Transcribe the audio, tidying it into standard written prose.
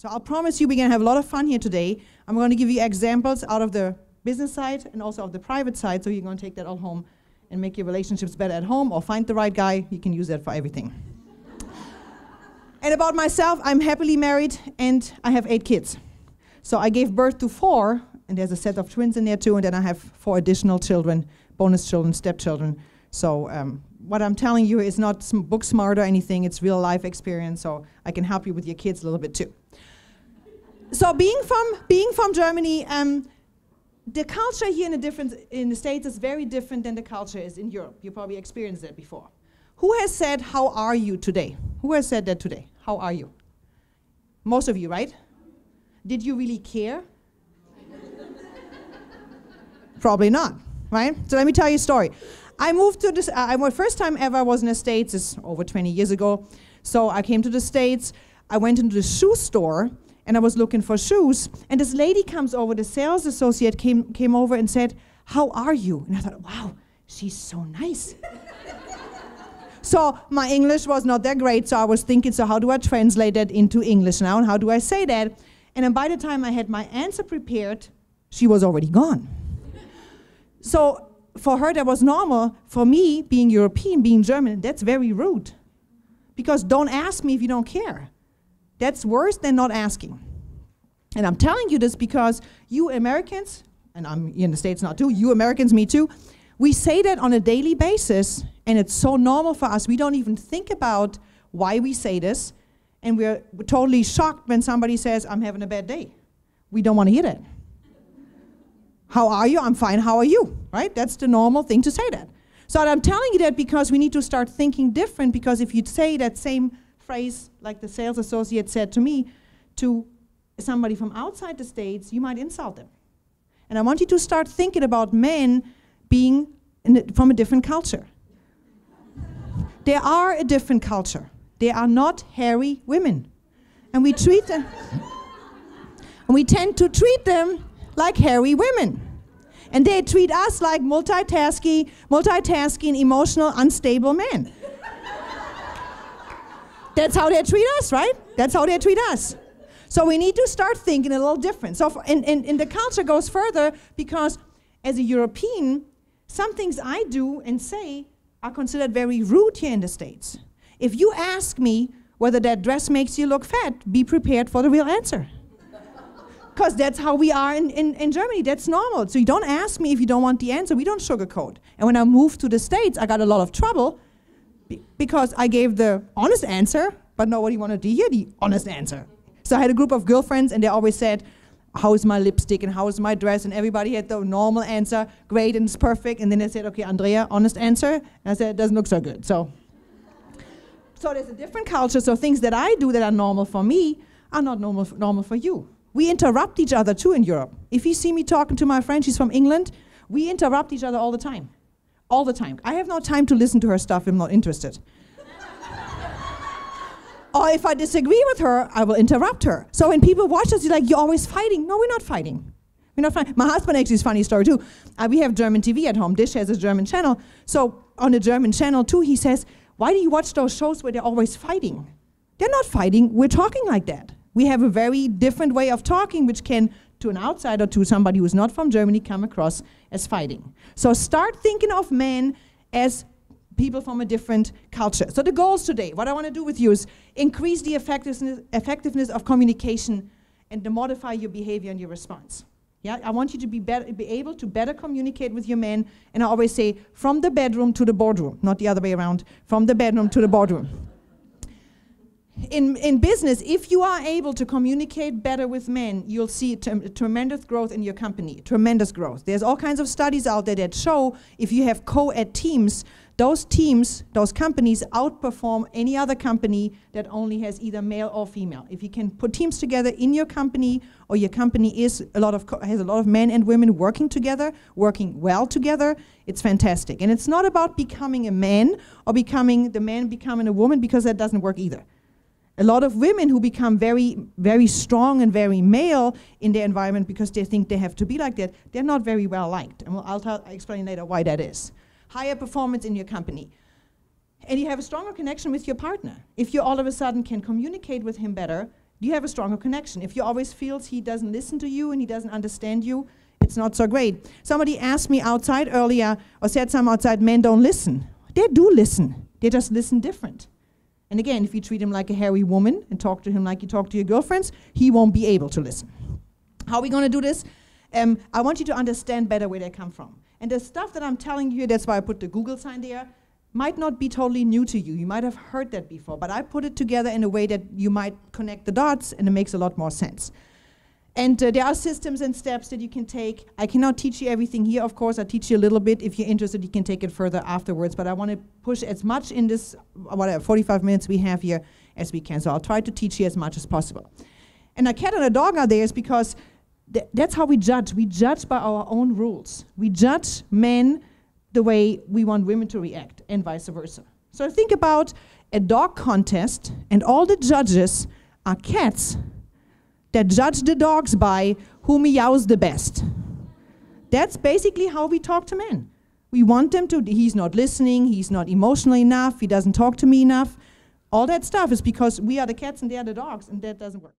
So I'll promise you we're going to have a lot of fun here today. I'm going to give you examples out of the business side and also of the private side, so you're going to take that all home and make your relationships better at home, or find the right guy. You can use that for everything. And about myself, I'm happily married and I have 8 kids. So I gave birth to 4, and there's a set of twins in there too, and then I have 4 additional children, bonus children, stepchildren. So what I'm telling you is not book smart or anything, it's real life experience, so I can help you with your kids a little bit too. So being from Germany, the culture here in the States is very different than the culture is in Europe. You probably experienced that before. Who has said, how are you today? Who has said that today? How are you? Most of you, right? Did you really care? Probably not, right? So let me tell you a story. I moved to this, first time ever I was in the States is over 20 years ago. So I came to the States, I went into the shoe store, and I was looking for shoes, and this lady comes over, the sales associate came over and said, how are you? And I thought, wow, she's so nice. So my English was not that great, so I was thinking, so how do I translate that into English now, and how do I say that? And then by the time I had my answer prepared, she was already gone. So for her, that was normal. For me, being European, being German, that's very rude. Because don't ask me if you don't care. That's worse than not asking. And I'm telling you this because you Americans, and I'm in the States now too, you Americans, me too, we say that on a daily basis, and it's so normal for us, we don't even think about why we say this, and we're totally shocked when somebody says, I'm having a bad day. We don't want to hear that. How are you? I'm fine, how are you? Right? That's the normal thing to say that. So I'm telling you that because we need to start thinking different, because if you say that same phrase, like the sales associate said to me, to somebody from outside the States, you might insult them. And I want you to start thinking about men being from a different culture. They are a different culture. They are not hairy women. And we treat them, and we tend to treat them like hairy women. And they treat us like multitasking, emotional, unstable men. That's how they treat us, right? That's how they treat us. So we need to start thinking a little different. So and the culture goes further, because as a European, some things I do and say are considered very rude here in the States. If you ask me whether that dress makes you look fat, be prepared for the real answer. Because that's how we are in Germany. That's normal. So you don't ask me if you don't want the answer. We don't sugarcoat. And when I moved to the States, I got a lot of trouble because I gave the honest answer, but nobody wanted to hear the honest answer. So I had a group of girlfriends, and they always said, how is my lipstick and how is my dress? And everybody had the normal answer, great and it's perfect. And then they said, okay, Andrea, honest answer. And I said, it doesn't look so good. So there's a different culture. So things that I do that are normal for me are not normal for you. We interrupt each other too in Europe. If you see me talking to my friend, she's from England, we interrupt each other all the time. All the time. I have no time to listen to her stuff if I'm not interested. Or if I disagree with her, I will interrupt her. So when people watch us, they're like, you're always fighting. No, we're not fighting. We're not fighting. My husband actually is a funny story too. We have German TV at home. Dish has a German channel. So on the German channel too, he says, why do you watch those shows where they're always fighting? They're not fighting. We're talking like that. We have a very different way of talking, which can, to an outsider, to somebody who's not from Germany, come across as fighting. So start thinking of men as people from a different culture. So the goals today, what I want to do with you is increase the effectiveness of communication and to modify your behavior and your response. Yeah, I want you to be able to better communicate with your men, and I always say, from the bedroom to the boardroom, not the other way around, from the bedroom to the boardroom. In business, if you are able to communicate better with men, you'll see tremendous growth in your company, tremendous growth. There's all kinds of studies out there that show if you have co-ed teams, those companies outperform any other company that only has either male or female. If you can put teams together in your company, or your company has a lot of men and women working together, working well together, it's fantastic. And it's not about becoming a man or the man becoming a woman, because that doesn't work either. A lot of women who become very, very strong and very male in their environment because they think they have to be like that, they're not very well liked. And I'll explain later why that is. Higher performance in your company. And you have a stronger connection with your partner. If you all of a sudden can communicate with him better, you have a stronger connection. If you always feel he doesn't listen to you and he doesn't understand you, it's not so great. Somebody asked me outside earlier, or said some outside, men don't listen. They do listen. They just listen different. And again, if you treat him like a hairy woman and talk to him like you talk to your girlfriends, he won't be able to listen. How are we going to do this? I want you to understand better where they come from. And the stuff that I'm telling you, that's why I put the Google sign there, might not be totally new to you. You might have heard that before, but I put it together in a way that you might connect the dots, and it makes a lot more sense. And there are systems and steps that you can take. I cannot teach you everything here, of course. I teach you a little bit. If you're interested, you can take it further afterwards. But I want to push as much in this, 45 minutes we have here as we can. So I'll try to teach you as much as possible. And a cat and a dog are there is because that's how we judge. We judge by our own rules. We judge men the way we want women to react, and vice versa. So think about a dog contest, and all the judges are cats that judge the dogs by who meows the best. That's basically how we talk to men. We want them to, he's not listening, he's not emotional enough, he doesn't talk to me enough. All that stuff is because we are the cats and they are the dogs, and that doesn't work.